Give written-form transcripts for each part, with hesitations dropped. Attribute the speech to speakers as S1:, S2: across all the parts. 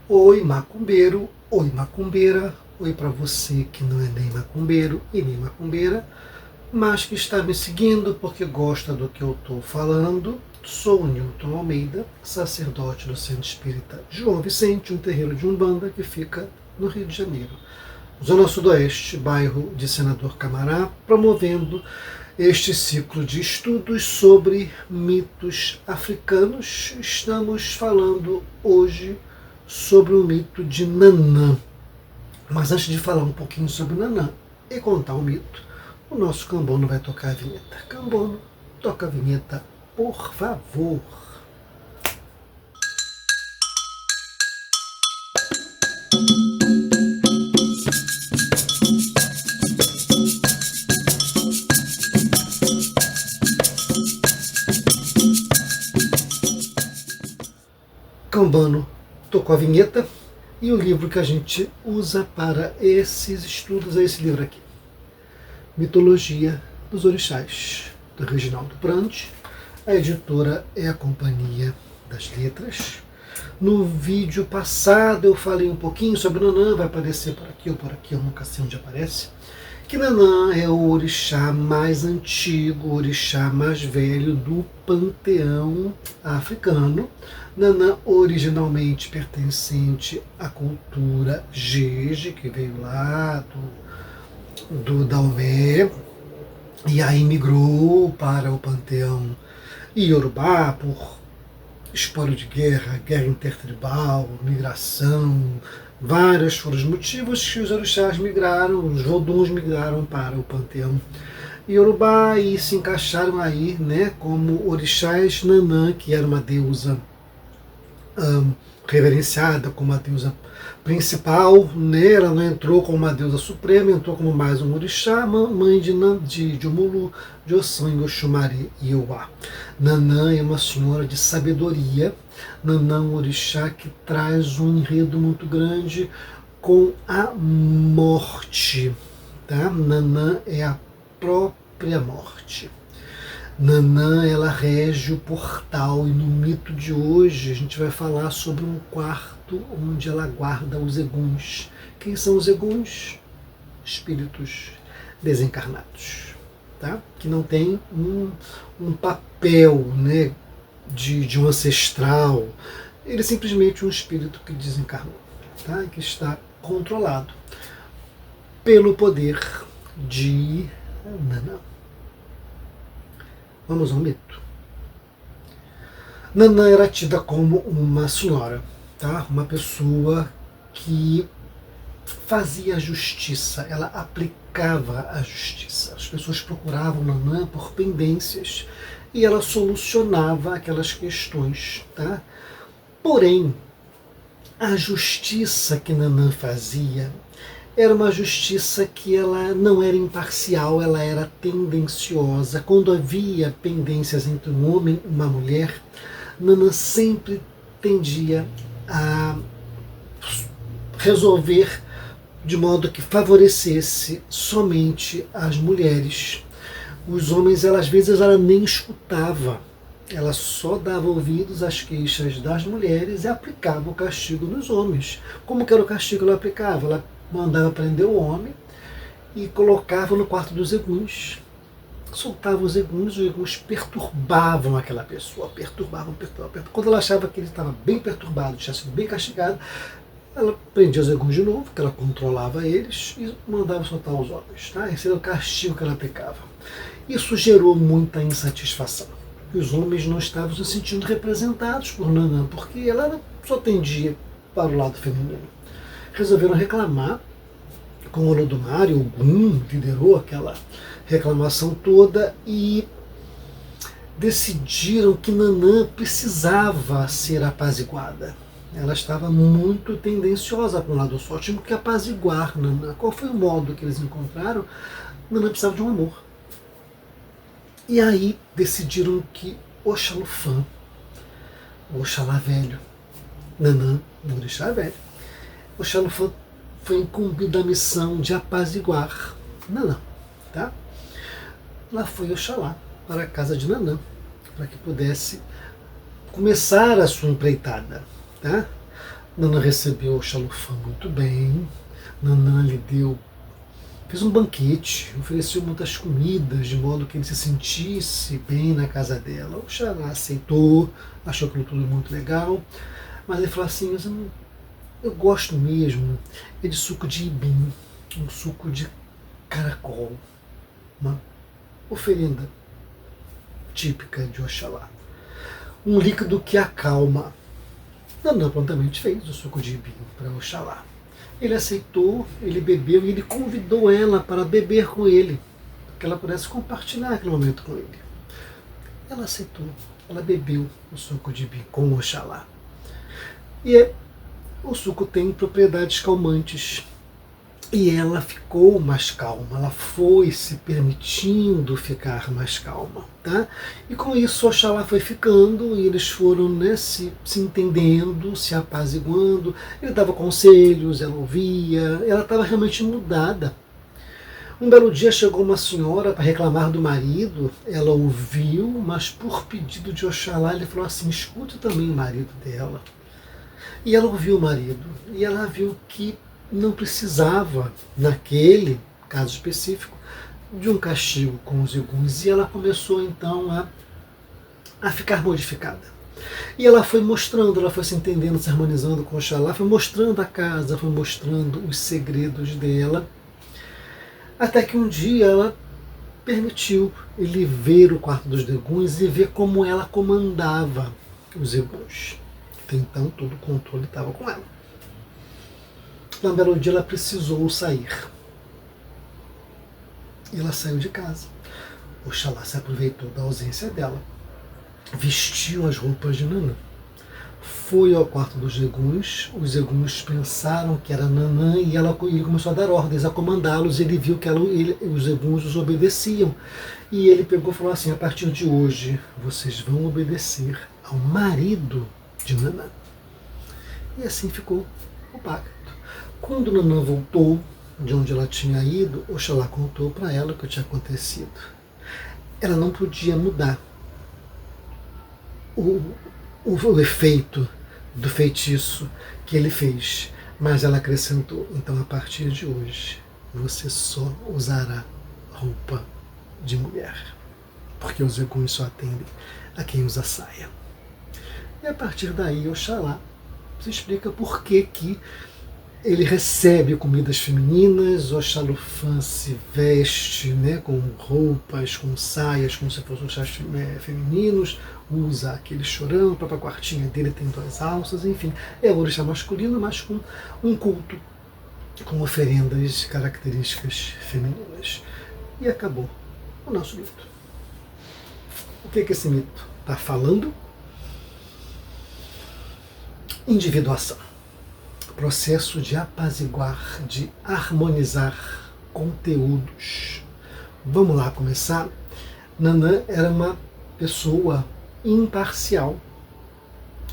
S1: Oi, macumbeiro, oi, macumbeira, oi para você que não é nem macumbeiro e nem macumbeira, mas que está me seguindo porque gosta do que eu estou falando. Sou o Newton Almeida, sacerdote do Centro Espírita João Vicente, um terreiro de Umbanda que fica no Rio de Janeiro, Zona Sudoeste, bairro de Senador Camará, promovendo este ciclo de estudos sobre mitos africanos. Estamos falando hoje sobre o mito de Nanã. Mas antes de falar um pouquinho sobre Nanã e contar o mito, o nosso Cambono vai tocar a vinheta. Cambono, toca a vinheta, por favor. Cambano tocou a vinheta e o livro que a gente usa para esses estudos é esse livro aqui, Mitologia dos Orixás, do Reginaldo Prandi. A editora é a Companhia das Letras. No vídeo passado eu falei um pouquinho sobre Nanã, vai aparecer por aqui, eu nunca sei onde aparece, que Nanã é o orixá mais antigo, o orixá mais velho do panteão africano. Nanã originalmente pertencente à cultura Jeje, que veio lá do Daomé, e aí migrou para o panteão Iorubá por espólio de guerra, guerra intertribal, migração, vários foram os motivos que os orixás migraram, os Voduns migraram para o panteão Iorubá e se encaixaram aí, né, como orixás. Nanã, que era uma deusa reverenciada como a deusa principal, né? Ela não entrou como uma deusa suprema, entrou como mais um orixá, mãe de Omulu, de Ossan, Oxumari e Iauá. Nanã é uma senhora de sabedoria. Nanã é um orixá que traz um enredo muito grande com a morte. Tá? Nanã é a própria morte. Nanã, ela rege o portal, e no mito de hoje a gente vai falar sobre um quarto onde ela guarda os eguns. Quem são os eguns? Espíritos desencarnados, tá? Que não tem um papel, né, de um ancestral. Ele é simplesmente um espírito que desencarnou, tá? E que está controlado pelo poder de Nanã. Vamos ao mito. Nanã era tida como uma senhora, tá? Uma pessoa que fazia a justiça, ela aplicava a justiça. As pessoas procuravam Nanã por pendências e ela solucionava aquelas questões, tá? Porém, a justiça que Nanã fazia era uma justiça que ela não era imparcial, ela era tendenciosa. Quando havia pendências entre um homem e uma mulher, Nanã sempre tendia a resolver de modo que favorecesse somente as mulheres. Os homens, às vezes, ela nem escutava. Ela só dava ouvidos às queixas das mulheres e aplicava o castigo nos homens. Como que era o castigo que ela aplicava? Ela mandava prender o homem e colocava no quarto dos eguns. Soltava os eguns perturbavam aquela pessoa, perturbavam. Quando ela achava que ele estava bem perturbado, tinha sido bem castigado, ela prendia os eguns de novo, que ela controlava eles, e mandava soltar os homens. Tá? Esse era o castigo que ela aplicava. Isso gerou muita insatisfação. Os homens não estavam se sentindo representados por Nanã, porque ela só tendia para o lado feminino. Resolveram reclamar com o Olodumare. O Ogum liderou aquela reclamação toda e decidiram que Nanã precisava ser apaziguada. Ela estava muito tendenciosa para um lado só, tinham que apaziguar Nanã. Qual foi o modo que eles encontraram? Nanã precisava de um amor. E aí decidiram que Oxalufã, o Oxalá velho, Nanã, o orixá velho, Oxalufã foi incumbido da missão de apaziguar Nanã. Tá? Lá foi Oxalá para a casa de Nanã, para que pudesse começar a sua empreitada. Tá? Nanã recebeu o Xalufã muito bem. Nanã lhe deu, fez um banquete, ofereceu muitas comidas, de modo que ele se sentisse bem na casa dela. O Xalá aceitou, achou aquilo tudo muito legal, mas ele falou assim, mas eu gosto mesmo é de suco de ibim, um suco de caracol, uma oferenda típica de Oxalá. Um líquido que acalma. Nanã prontamente fez o suco de ibim para Oxalá. Ele aceitou, ele bebeu e ele convidou ela para beber com ele, que ela pudesse compartilhar aquele momento com ele. Ela aceitou, ela bebeu o suco de ibim com Oxalá. E o suco tem propriedades calmantes. E ela ficou mais calma, ela foi se permitindo ficar mais calma. Tá? E com isso Oxalá foi ficando e eles foram, né, se entendendo, se apaziguando. Ele dava conselhos, ela ouvia, ela estava realmente mudada. Um belo dia chegou uma senhora para reclamar do marido, ela ouviu, mas por pedido de Oxalá ele falou assim, escute também o marido dela. E ela ouviu o marido e ela viu que não precisava, naquele caso específico, de um castigo com os eguns. E ela começou então a ficar modificada. E ela foi mostrando, ela foi se entendendo, se harmonizando com Oxalá, foi mostrando a casa, foi mostrando os segredos dela, até que um dia ela permitiu ele ver o quarto dos eguns e ver como ela comandava os eguns. Até então todo o controle estava com ela. Um belo dia ela precisou sair. E ela saiu de casa. Oxalá se aproveitou da ausência dela. Vestiu as roupas de Nanã. Foi ao quarto dos eguns. Os eguns pensaram que era Nanã e ele começou a dar ordens, a comandá-los. Ele viu que os eguns os obedeciam. E ele pegou e falou assim, a partir de hoje vocês vão obedecer ao marido de Nanã. E assim ficou o pacto. Quando Nanã voltou de onde ela tinha ido, Oxalá contou para ela o que tinha acontecido. Ela não podia mudar o efeito do feitiço que ele fez, mas ela acrescentou, então a partir de hoje você só usará roupa de mulher, porque os eguns só atendem a quem usa saia. E a partir daí Oxalá se explica por que ele recebe comidas femininas, Oxalufã se veste, né, com roupas, com saias, como se fossem chás femininos, usa aquele chorão, a própria quartinha dele tem 2 alças, enfim, é o orixá masculino, mas com um culto, com oferendas características femininas. E acabou o nosso mito. O que esse mito está falando? Individuação. Processo de apaziguar, de harmonizar conteúdos. Vamos lá começar? Nanã era uma pessoa imparcial.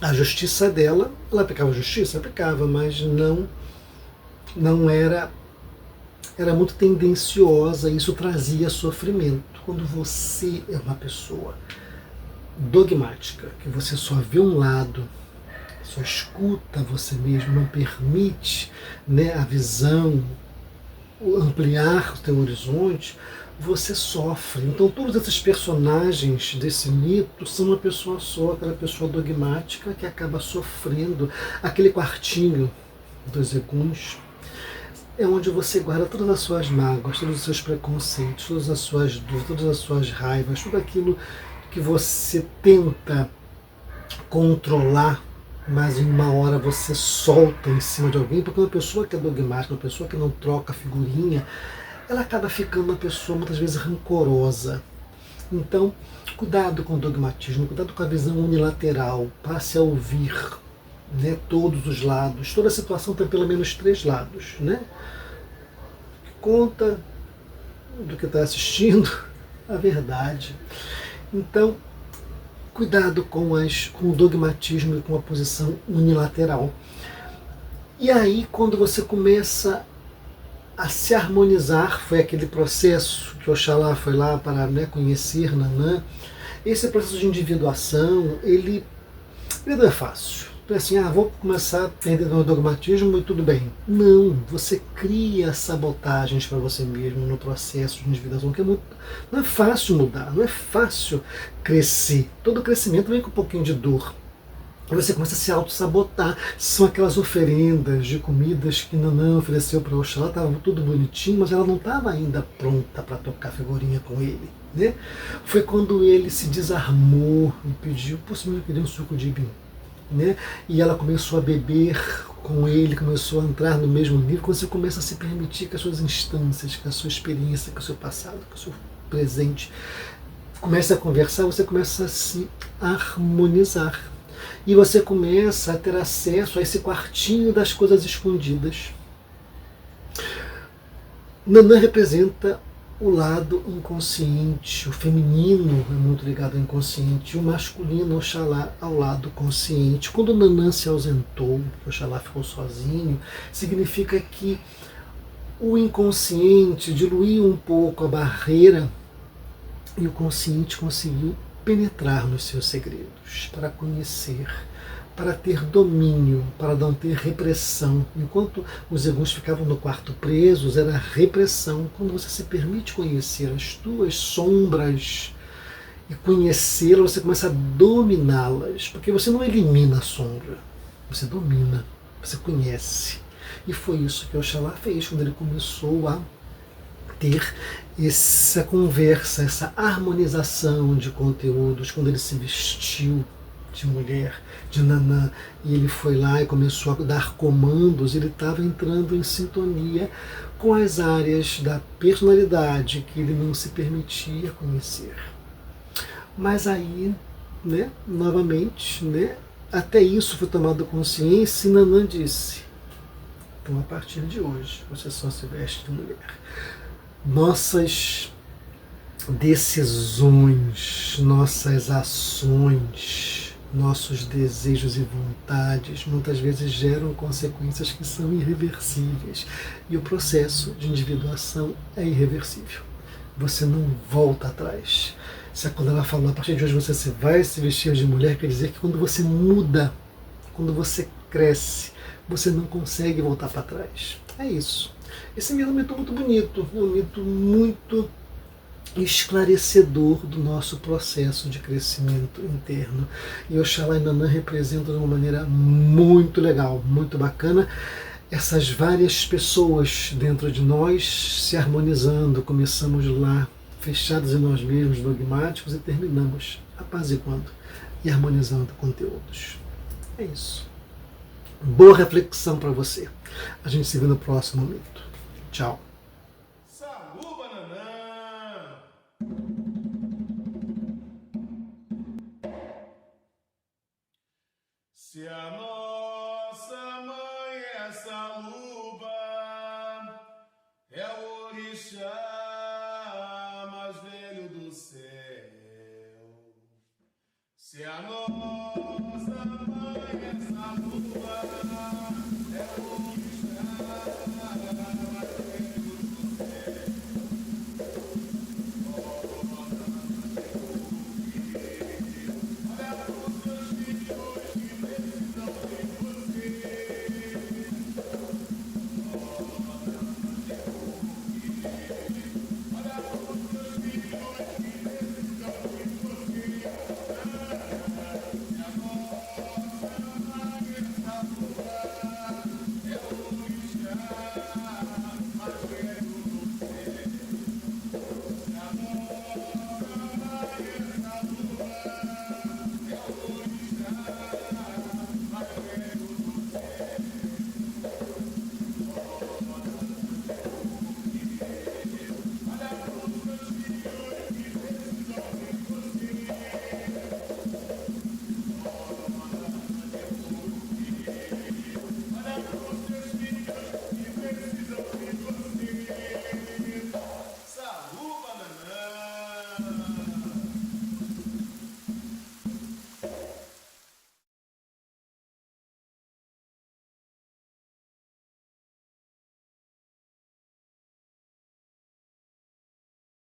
S1: A justiça dela, ela aplicava justiça? Aplicava, mas não era muito tendenciosa, isso trazia sofrimento. Quando você é uma pessoa dogmática, que você só vê um lado, só escuta você mesmo, não permite, né, a visão, ampliar o teu horizonte, você sofre. Então todos esses personagens desse mito são uma pessoa só, aquela pessoa dogmática que acaba sofrendo. Aquele quartinho dos eguns é onde você guarda todas as suas mágoas, todos os seus preconceitos, todas as suas dúvidas, todas as suas raivas, tudo aquilo que você tenta controlar, mas em uma hora você solta em cima de alguém, porque uma pessoa que é dogmática, uma pessoa que não troca figurinha, ela acaba ficando uma pessoa muitas vezes rancorosa. Então, cuidado com o dogmatismo, cuidado com a visão unilateral, passe a ouvir, né, todos os lados. Toda a situação tem pelo menos 3 lados, né? Conta do que está assistindo a verdade. Então, cuidado com o dogmatismo e com a posição unilateral. E aí, quando você começa a se harmonizar, foi aquele processo que Oxalá foi lá para, né, conhecer Nanã. Esse processo de individuação, ele não é fácil. é assim, vou começar a perder meu dogmatismo e tudo bem. Não, você cria sabotagens para você mesmo no processo de individuação, que não é fácil mudar, não é fácil crescer. Todo crescimento vem com um pouquinho de dor. Você começa a se auto-sabotar. São aquelas oferendas de comidas que Nanã ofereceu para Oxalá, estava tudo bonitinho, mas ela não estava ainda pronta para tocar figurinha com ele. Né? Foi quando ele se desarmou e pediu, possivelmente pediu um suco de ibim. Né? E ela começou a beber com ele, começou a entrar no mesmo nível, quando você começa a se permitir que as suas instâncias, que a sua experiência, que o seu passado, que o seu presente comece a conversar, você começa a se harmonizar. E você começa a ter acesso a esse quartinho das coisas escondidas. Nanã representa o lado inconsciente, o feminino é muito ligado ao inconsciente, o masculino, Oxalá, ao lado consciente. Quando Nanã se ausentou, Oxalá ficou sozinho, significa que o inconsciente diluiu um pouco a barreira e o consciente conseguiu penetrar nos seus segredos, para conhecer, para ter domínio, para não ter repressão. Enquanto os eguns ficavam no quarto presos, era repressão. Quando você se permite conhecer as tuas sombras e conhecê-las, você começa a dominá-las, porque você não elimina a sombra, você domina, você conhece. E foi isso que Oxalá fez quando ele começou a ter essa conversa, essa harmonização de conteúdos, quando ele se vestiu de mulher, de Nanã, e ele foi lá e começou a dar comandos, ele estava entrando em sintonia com as áreas da personalidade que ele não se permitia conhecer. Mas aí, né, novamente, né, até isso foi tomado consciência e Nanã disse, então a partir de hoje você só se veste de mulher. Nossas decisões, nossas ações, nossos desejos e vontades muitas vezes geram consequências que são irreversíveis. E o processo de individuação é irreversível. Você não volta atrás. Quando ela falou, a partir de hoje você vai se vestir de mulher, quer dizer que quando você muda, quando você cresce, você não consegue voltar para trás. É isso. Esse mito é um mito muito bonito, é um mito muito esclarecedor do nosso processo de crescimento interno. E Oxalá e Nanã representam de uma maneira muito legal, muito bacana, essas várias pessoas dentro de nós se harmonizando. Começamos lá, fechados em nós mesmos, dogmáticos, e terminamos apaziguando e harmonizando conteúdos. É isso. Boa reflexão para você. A gente se vê no próximo mito. Tchau.
S2: Salu, Bananã! Se a nossa mãe é Saluba, é o orixá mais velho do céu. Se a nossa mãe